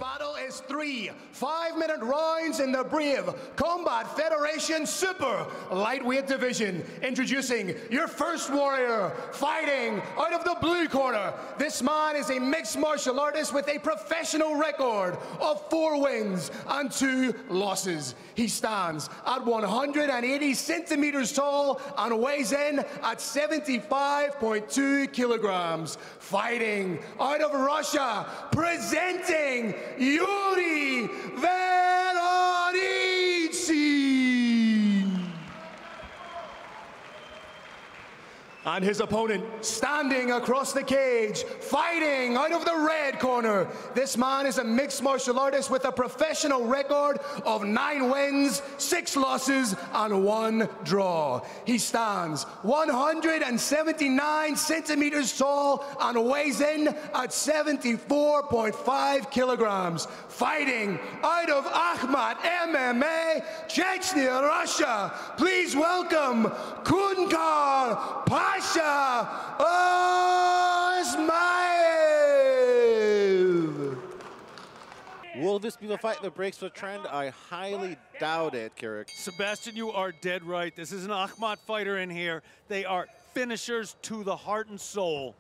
battle is 3 5-minute rounds in the Brave Combat Federation Super Lightweight Division. Introducing your first warrior, fighting out of the blue corner. This man is a mixed martial artist with a professional record of 4 wins and 2 losses. He stands at 180 centimeters tall and weighs in at 75.2 kilograms. Fighting out of Russia, presenting Yuriy Verenitsen. And his opponent, standing across the cage, fighting out of the red corner. This man is a mixed martial artist with a professional record of 9 wins, 6 losses, and 1 draw. He stands 179 centimeters tall and weighs in at 74.5 kilograms. Fighting out of Akhmat MMA, Chechnya, Russia. Please welcome Khunkar Pasha Osmaev. Will this be the fight that breaks the trend? I highly doubt it, Kirik. Sebastian, you are dead right. This is an Akhmat fighter in here. They are finishers to the heart and soul.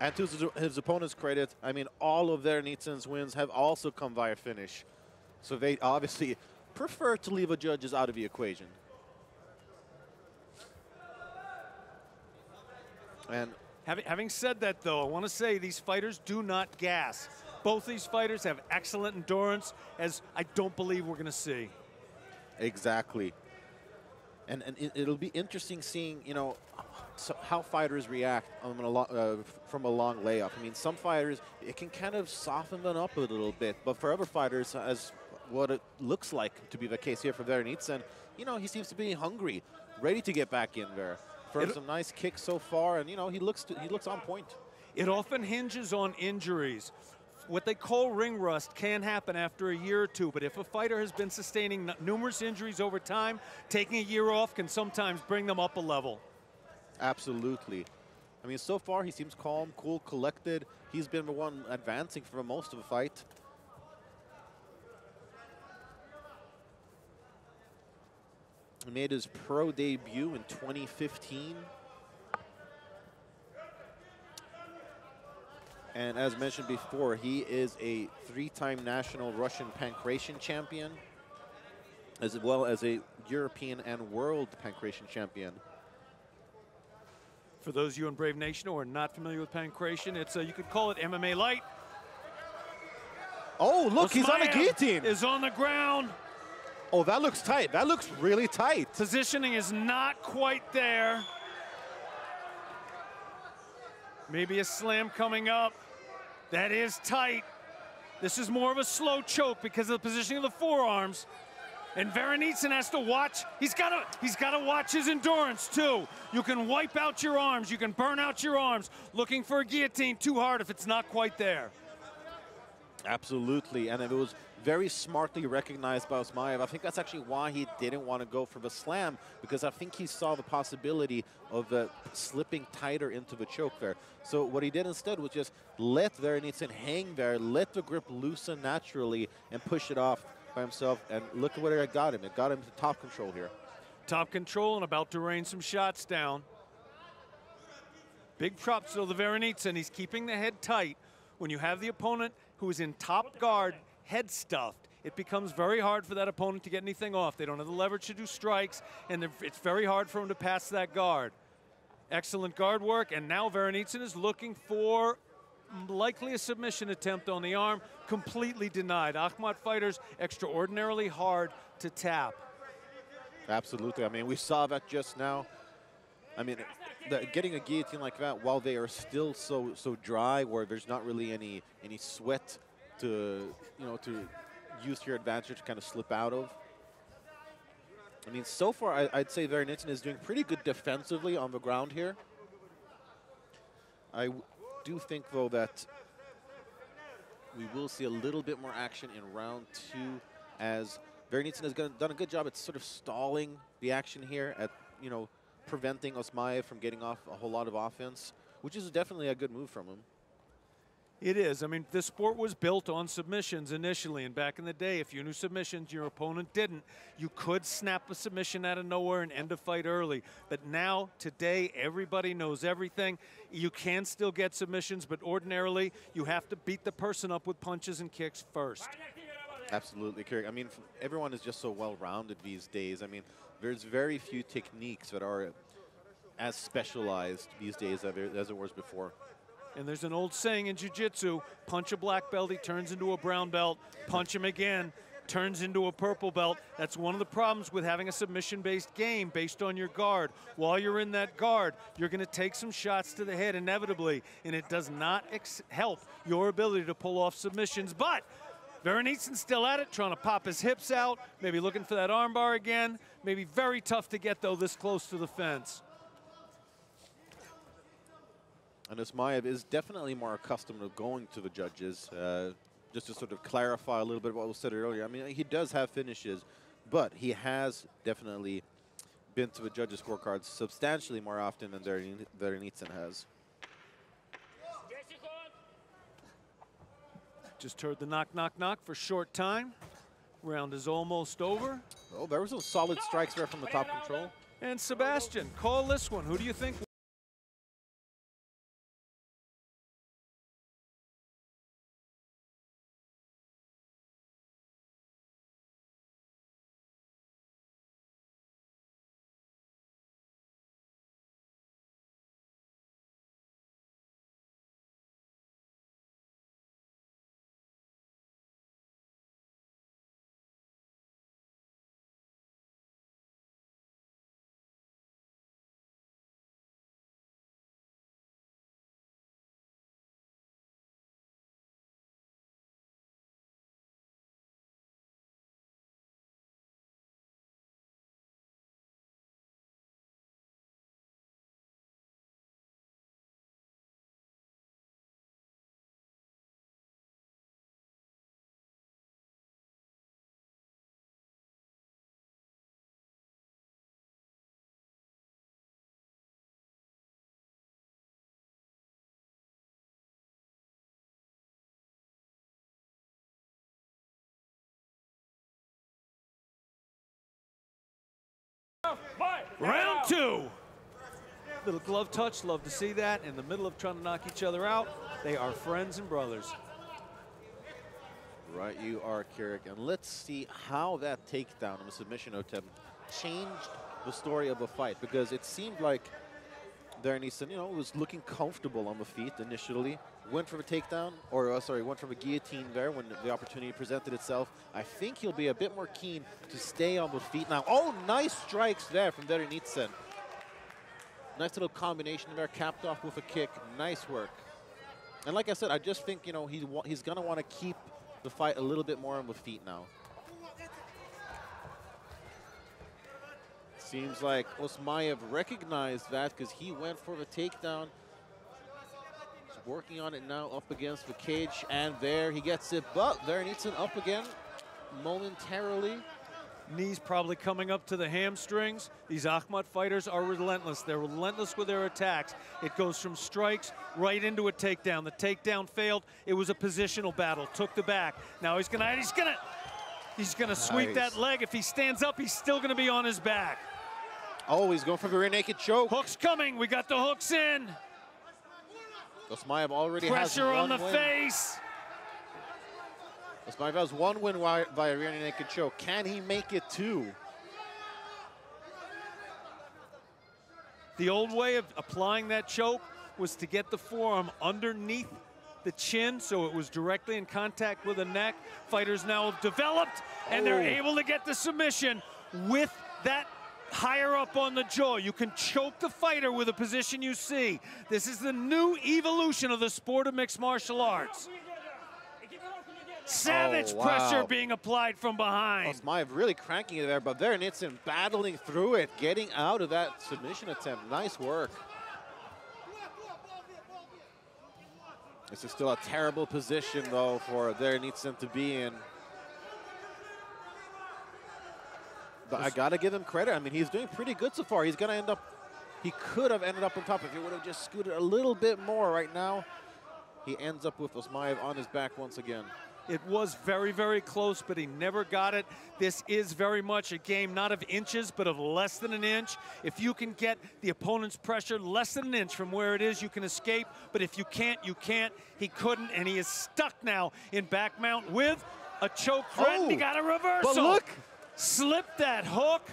And to his opponent's credit, I mean, all of Verenitsen's wins have also come via finish. So they obviously prefer to leave the judges out of the equation. And having said that, though, I want to say these fighters do not gas. Both these fighters have excellent endurance, as I don't believe we're going to see. Exactly. And it'll be interesting seeing, you know, how fighters react from a long layoff. I mean, some fighters, it can kind of soften them up a little bit. But for other fighters, as what it looks like to be the case here for Verenitsen, you know, he seems to be hungry, ready to get back in there. Thrown some nice kicks so far, and, you know, he looks on point. It often hinges on injuries. What they call ring rust can happen after a year or 2, but if a fighter has been sustaining numerous injuries over time, taking a year off can sometimes bring them up a level. Absolutely. I mean, so far he seems calm, cool, collected. He's been the one advancing for most of the fight. He made his pro debut in 2015. And as mentioned before, he is a 3-time national Russian pankration champion, as well as a European and world pankration champion. For those of you in Brave Nation who are not familiar with pankration, it's you could call it MMA light. Oh, look, he's on a guillotine. Is on the ground. Oh, that looks tight. That looks really tight. Positioning is not quite there. Maybe a slam coming up. That is tight. This is more of a slow choke because of the positioning of the forearms. And Verenitsen has to watch. He's got to watch his endurance too. You can wipe out your arms. You can burn out your arms. Looking for a guillotine too hard if it's not quite there. Absolutely, and it was very smartly recognized by Osmaev. I think that's actually why he didn't want to go for the slam, because I think he saw the possibility of slipping tighter into the choke there. So what he did instead was just let Verenitsen hang there, let the grip loosen naturally, and push it off by himself. And look at where it got him. It got him to top control here. Top control and about to rain some shots down. Big props to the Verenitsen. He's keeping the head tight. When you have the opponent who is in top guard, head stuffed, it becomes very hard for that opponent to get anything off. They don't have the leverage to do strikes, and it's very hard for him to pass that guard. Excellent guard work, and now Verenitsen is looking for likely a submission attempt on the arm, completely denied. Akhmat fighters extraordinarily hard to tap. Absolutely. I mean, we saw that just now. I mean, getting a guillotine like that while they are still so dry, where there's not really any sweat to use to your advantage to kind of slip out of. I mean, so far I'd say Verenitsen is doing pretty good defensively on the ground here. I do think though that we will see a little bit more action in round 2, as Verenitsen has done a good job at sort of stalling the action here, at preventing Osmaev from getting off a whole lot of offense, which is definitely a good move from him. It is. I mean, this sport was built on submissions initially, and back in the day, if you knew submissions, your opponent didn't, you could snap a submission out of nowhere and end a fight early. But now, today, everybody knows everything. You can still get submissions, but ordinarily, you have to beat the person up with punches and kicks first. Absolutely, Kirk. I mean, everyone is just so well-rounded these days. I mean, there's very few techniques that are as specialized these days as it was before. And there's an old saying in jiu-jitsu, punch a black belt, he turns into a brown belt. Punch him again, turns into a purple belt. That's one of the problems with having a submission-based game based on your guard. While you're in that guard, you're going to take some shots to the head inevitably, and it does not help your ability to pull off submissions. But Verenitsen's still at it, trying to pop his hips out, maybe looking for that armbar again. Maybe very tough to get, though, this close to the fence. And Osmaev is definitely more accustomed to going to the judges. Just to sort of clarify a little bit what was said earlier. I mean, he does have finishes, but he has definitely been to the judges' scorecards substantially more often than Verenitsen has. Just heard the knock, knock, knock for short time. Round is almost over. Oh, there were some solid strikes there from the top control. And Sebastian, call this one. Who do you think? Round two. Little glove touch, love to see that. In the middle of trying to knock each other out, they are friends and brothers. Right, you are, Kirik. And let's see how that takedown of a submission attempt changed the story of the fight, because it seemed like Verenitsen, was looking comfortable on the feet initially. Went for a takedown, or sorry, went for a guillotine there when the opportunity presented itself. I think he'll be a bit more keen to stay on the feet now. Oh, nice strikes there from Verenitsen. Nice little combination there, capped off with a kick. Nice work. And like I said, I just think, he's going to want to keep the fight a little bit more on the feet now. Seems like Osmaev recognized that because he went for the takedown. He's working on it now up against the cage, and there he gets it. But Verenitsen up again momentarily. Knees probably coming up to the hamstrings. These Ahmad fighters are relentless. They're relentless with their attacks. It goes from strikes right into a takedown. The takedown failed. It was a positional battle. Took the back. Now he's gonna sweep that leg. If he stands up, he's still gonna be on his back. Oh, he's going for the rear naked choke. Hooks coming. We got the hooks in. Osmaev already Pressure has on the win. face. Osmaev has one win via rear naked choke. Can he make it two? The old way of applying that choke was to get the forearm underneath the chin so it was directly in contact with the neck. Fighters now have developed, and they're able to get the submission with that higher up on the jaw. You can choke the fighter with a position you see. This is the new evolution of the sport of mixed martial arts. Savage pressure being applied from behind. Osmaev really cranking it there, but Verenitsen battling through it, getting out of that submission attempt. Nice work. This is still a terrible position, though, for Verenitsen to be in. But I gotta give him credit. I mean, he's doing pretty good so far. He could have ended up on top if he would have just scooted a little bit more right now. he ends up with Osmaev on his back once again. It was very, very close, but he never got it. This is very much a game not of inches, but of less than an inch. If you can get the opponent's pressure less than an inch from where it is, you can escape. But if you can't, you can't. He couldn't, and he is stuck now in back mount with a choke threat. Oh, He got a reversal. but look. Slipped that hook.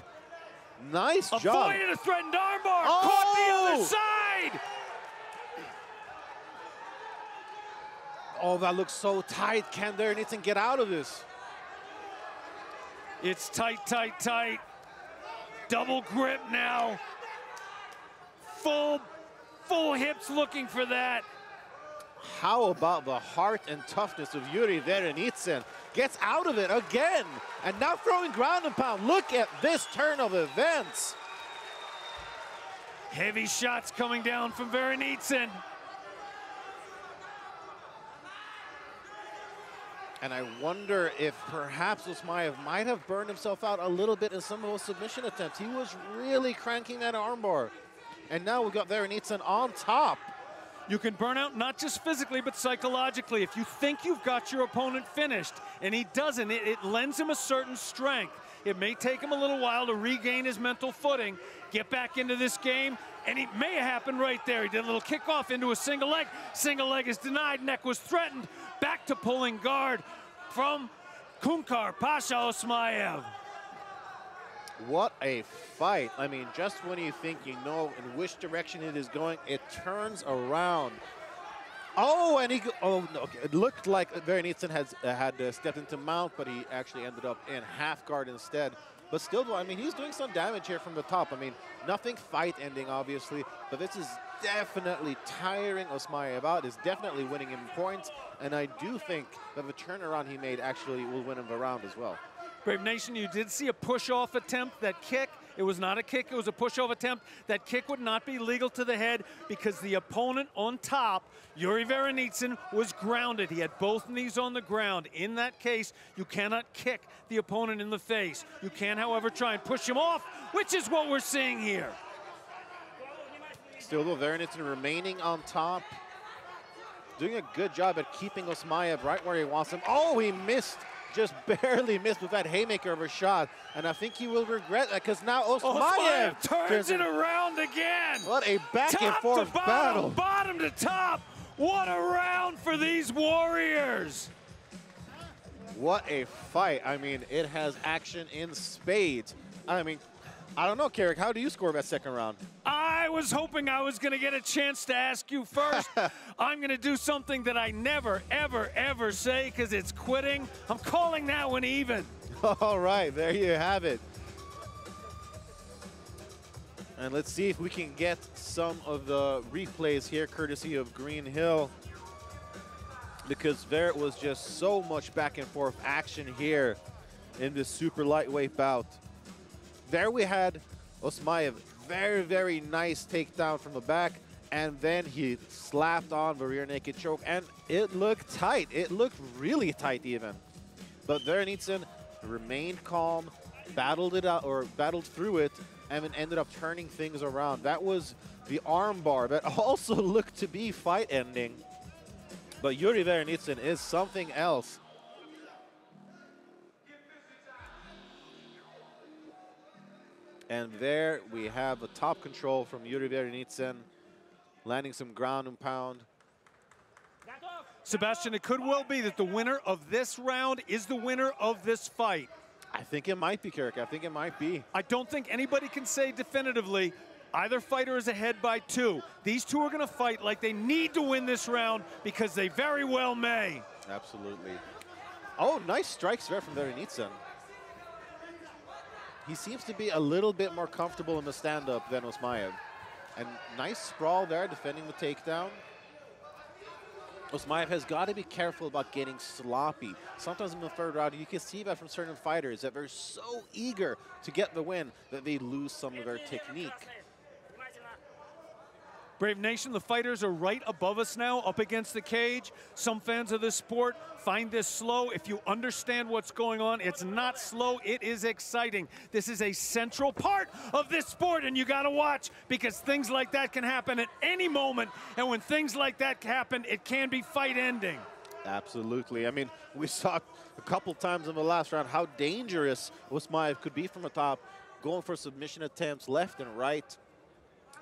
Nice job. Avoided a threatened armbar. Oh! Caught the other side. Oh, that looks so tight. Can Verenitsen get out of this? It's tight, tight, tight. Double grip now. Full hips looking for that. How about the heart and toughness of Yuriy Verenitsen? Gets out of it again. And now throwing ground and pound. Look at this turn of events. Heavy shots coming down from Verenitsen. And I wonder if perhaps Osmaev might have burned himself out a little bit in some of those submission attempts. He was really cranking that armbar. And now we've got Verenitsen on top. You can burn out not just physically, but psychologically. If you think you've got your opponent finished, and he doesn't, it lends him a certain strength. It may take him a little while to regain his mental footing, get back into this game, and it may happen right there. He did a little kickoff into a single leg. Single leg is denied, neck was threatened. Back to pulling guard from Khunkar Pasha Osmaev. What a fight. I mean, just when you think you know in which direction it is going, it turns around. Oh, and no, okay. It looked like Verenitsen had stepped into mount, but he actually ended up in half guard instead. But still, I mean, he's doing some damage here from the top. I mean, nothing fight-ending, obviously, but this is definitely tiring Osmaev out. It's definitely winning him points, and I do think that the turnaround he made actually will win him the round as well. Brave Nation, you did see a push-off attempt. That kick, it was not a kick, it was a push-off attempt. That kick would not be legal to the head because the opponent on top, Yuriy Verenitsen, was grounded. He had both knees on the ground. In that case, you cannot kick the opponent in the face. You can, however, try and push him off, which is what we're seeing here. Still, though, Verenitsen remaining on top, doing a good job at keeping Osmaev right where he wants him. Oh, he missed. Just barely missed with that haymaker of a shot, and I think he will regret that because now Osmaev turns it around again. What a back and forth battle. Bottom to top. What a round for these warriors. What a fight. I mean, it has action in spades. I mean, I don't know, Carrick, how do you score that second round? I was hoping I was going to get a chance to ask you first. I'm going to do something that I never, ever, ever say because it's quitting. I'm calling that one even. All right, there you have it. And let's see if we can get some of the replays here, courtesy of Green Hill. Because there was just so much back and forth action here in this super lightweight bout. There we had Osmaev, very, very nice takedown from the back, and then he slapped on the rear naked choke, and it looked tight. It looked really tight even. But Verenitsen remained calm, battled it out, or battled through it, and then ended up turning things around. That was the armbar that also looked to be fight ending. But Yuriy Verenitsen is something else. And there we have a top control from Yuriy Verenitsen, landing some ground and pound. Sebastian, it could well be that the winner of this round is the winner of this fight. I think it might be, Kirk. I think it might be. I don't think anybody can say definitively either fighter is ahead by 2. These two are going to fight like they need to win this round because they very well may. Absolutely. Oh, nice strikes there from Verenitsen. He seems to be a little bit more comfortable in the stand-up than Osmaev. And nice sprawl there, defending the takedown. Osmaev has got to be careful about getting sloppy. Sometimes in the third round, you can see that from certain fighters, that they're so eager to get the win that they lose some of their technique. Brave Nation, the fighters are right above us now, up against the cage. Some fans of this sport find this slow. If you understand what's going on, it's not slow, it is exciting. This is a central part of this sport, and you gotta watch, because things like that can happen at any moment, and when things like that happen, it can be fight-ending. Absolutely. I mean, we saw a couple times in the last round how dangerous Osmaev could be from the top, going for submission attempts left and right.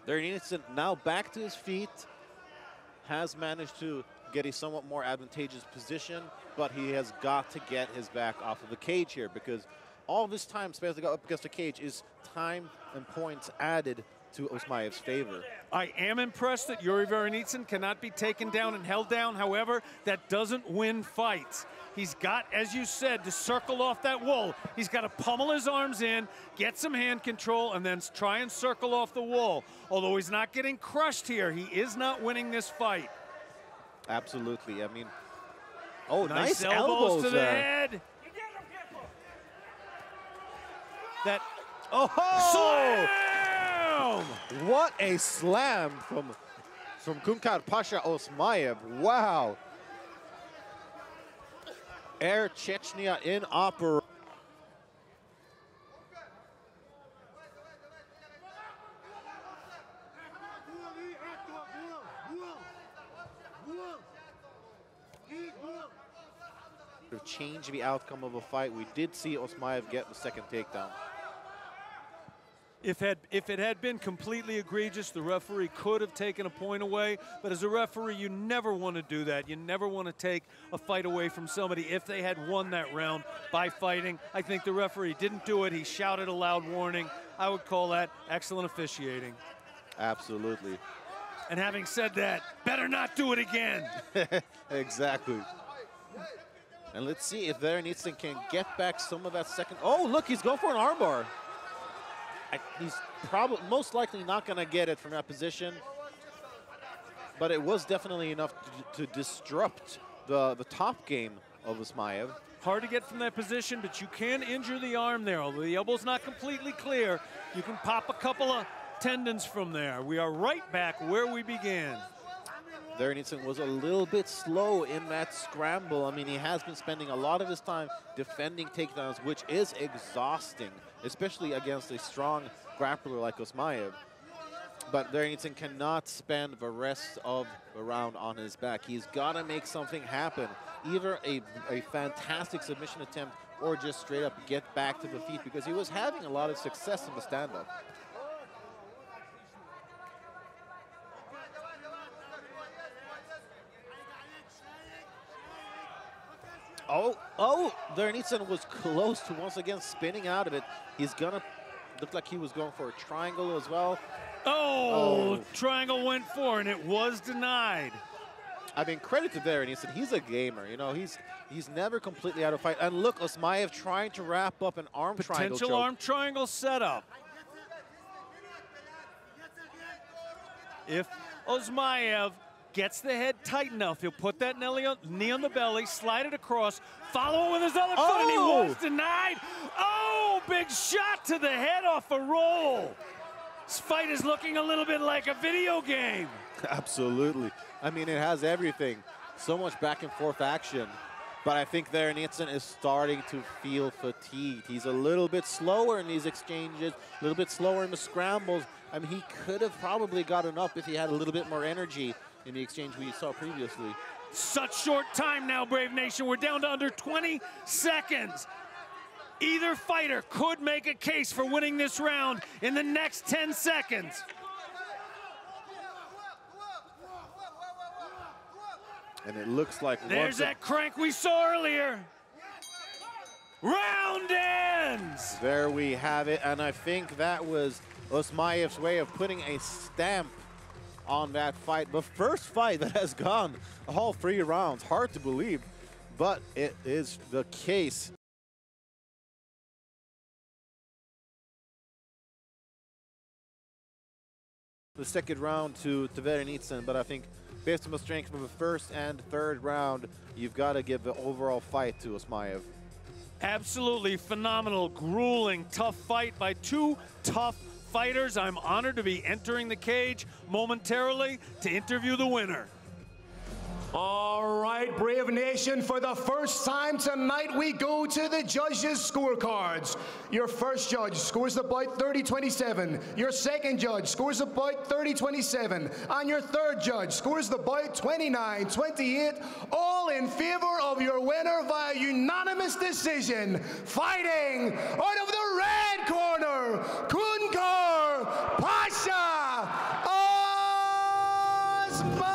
Verenitsen now back to his feet, has managed to get a somewhat more advantageous position, but he has got to get his back off of the cage here, because all this time spent up against the cage is time and points added to Osmaev's favor. I am impressed that Yuriy Verenitsen cannot be taken down and held down. However, that doesn't win fights. He's got, as you said, to circle off that wall. He's got to pummel his arms in, get some hand control, and then try and circle off the wall. Although he's not getting crushed here, he is not winning this fight. Absolutely. I mean, oh, nice elbows to the head. That, oh! Slam! What a slam from Khunkar Pasha Osmaev. Wow. Air Chechnya in operation. Change the outcome of a fight. We did see Osmaev get the second takedown. If it had been completely egregious, the referee could have taken a point away. But as a referee, you never want to do that. You never want to take a fight away from somebody if they had won that round by fighting. I think the referee didn't do it. He shouted a loud warning. I would call that excellent officiating. Absolutely. And having said that, better not do it again. Exactly. And let's see if Verenitsen can get back some of that second. Oh, look, he's going for an armbar. He's probably most likely not going to get it from that position, but it was definitely enough to disrupt the top game of Osmaev. Hard to get from that position, but you can injure the arm there. Although the elbow's not completely clear, you can pop a couple of tendons from there. We are right back where we began. Verenitsen was a little bit slow in that scramble. I mean, he has been spending a lot of his time defending takedowns, which is exhausting, especially against a strong grappler like Osmaev. But Verenitsen cannot spend the rest of the round on his back. He's got to make something happen, either a fantastic submission attempt or just straight up get back to the feet, because he was having a lot of success in the stand-up. Oh, Verenitsen was close to once again spinning out of it. He's gonna look like he was going for a triangle as well. Oh, triangle went for, and it was denied. I mean, credit to Verenitsen. He's a gamer. You know, he's never completely out of fight. And look, Osmaev trying to wrap up an arm triangle choke. Potential arm triangle setup. If Osmaev gets the head tight enough, he'll put that knee on the belly, slide it across, follow it with his other foot, and he was denied. Oh, big shot to the head off a roll. This fight is looking a little bit like a video game. Absolutely. I mean, it has everything. So much back and forth action. But I think Verenitsen is starting to feel fatigued. He's a little bit slower in these exchanges, a little bit slower in the scrambles. I mean, he could have probably gotten up if he had a little bit more energy in the exchange we saw previously. Such short time now, Brave Nation. We're down to under 20 seconds. Either fighter could make a case for winning this round in the next 10 seconds. And it looks like there's that crank we saw earlier. Round ends. There we have it, and I think that was Osmaev's way of putting a stamp on that fight. The first fight that has gone all 3 rounds. Hard to believe, but it is the case. The second round to Verenitsen, but I think based on the strength of the first and third round, you've got to give the overall fight to Osmaev. Absolutely phenomenal, grueling, tough fight by 2 tough fighters. I'm honored to be entering the cage momentarily to interview the winner. All right, Brave Nation, for the first time tonight, we go to the judges' scorecards. Your first judge scores the bout 30-27. Your second judge scores the bout 30-27. And your third judge scores the bout 29-28. All in favor of your winner via unanimous decision. Fighting out of the red corner, Khunkar Pasha Osmaev.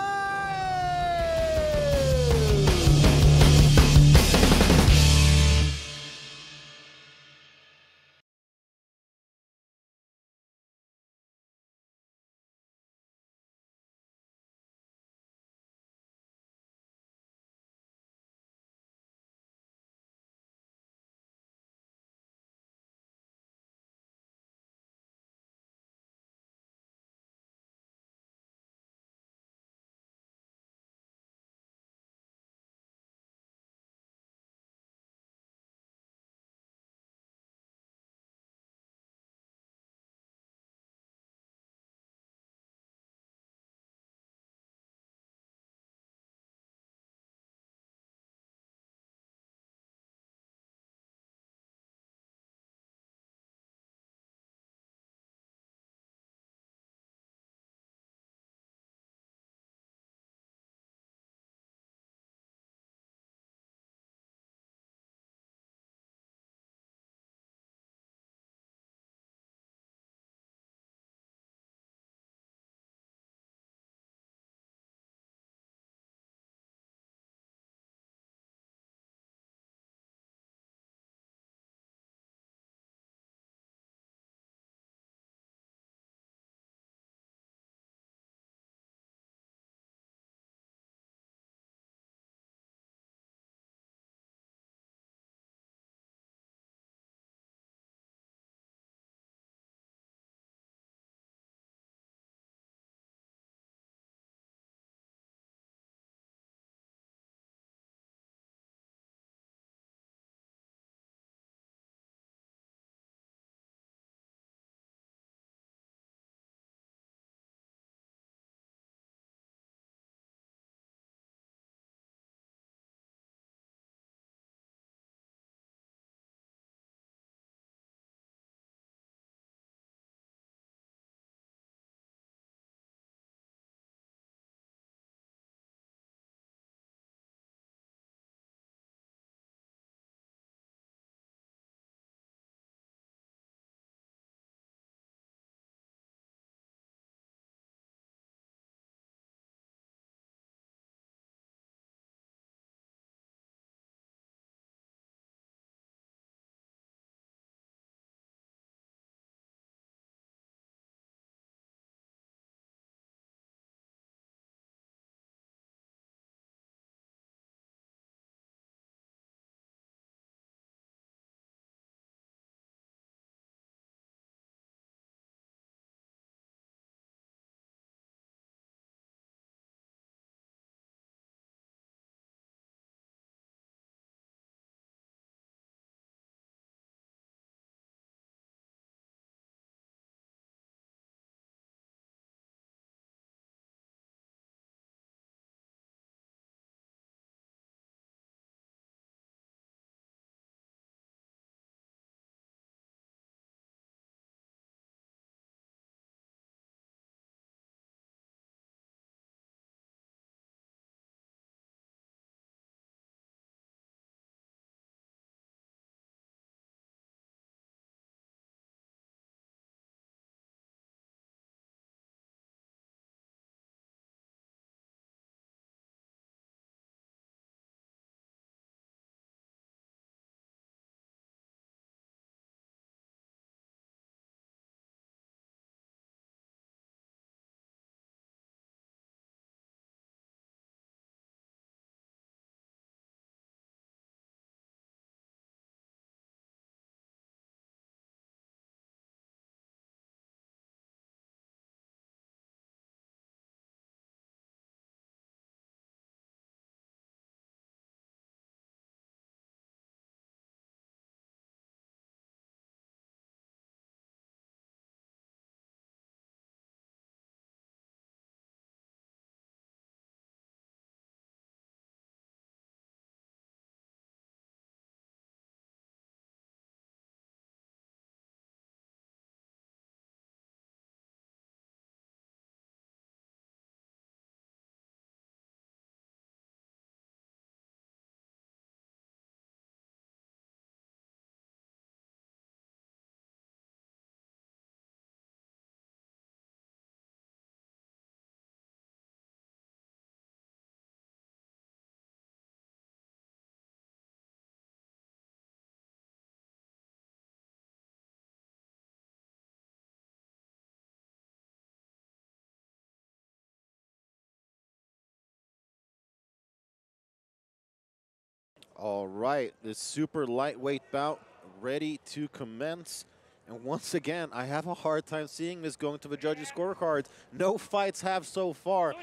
All right, this super lightweight bout ready to commence. And once again, I have a hard time seeing this going to the judges' scorecards. No fights have so far.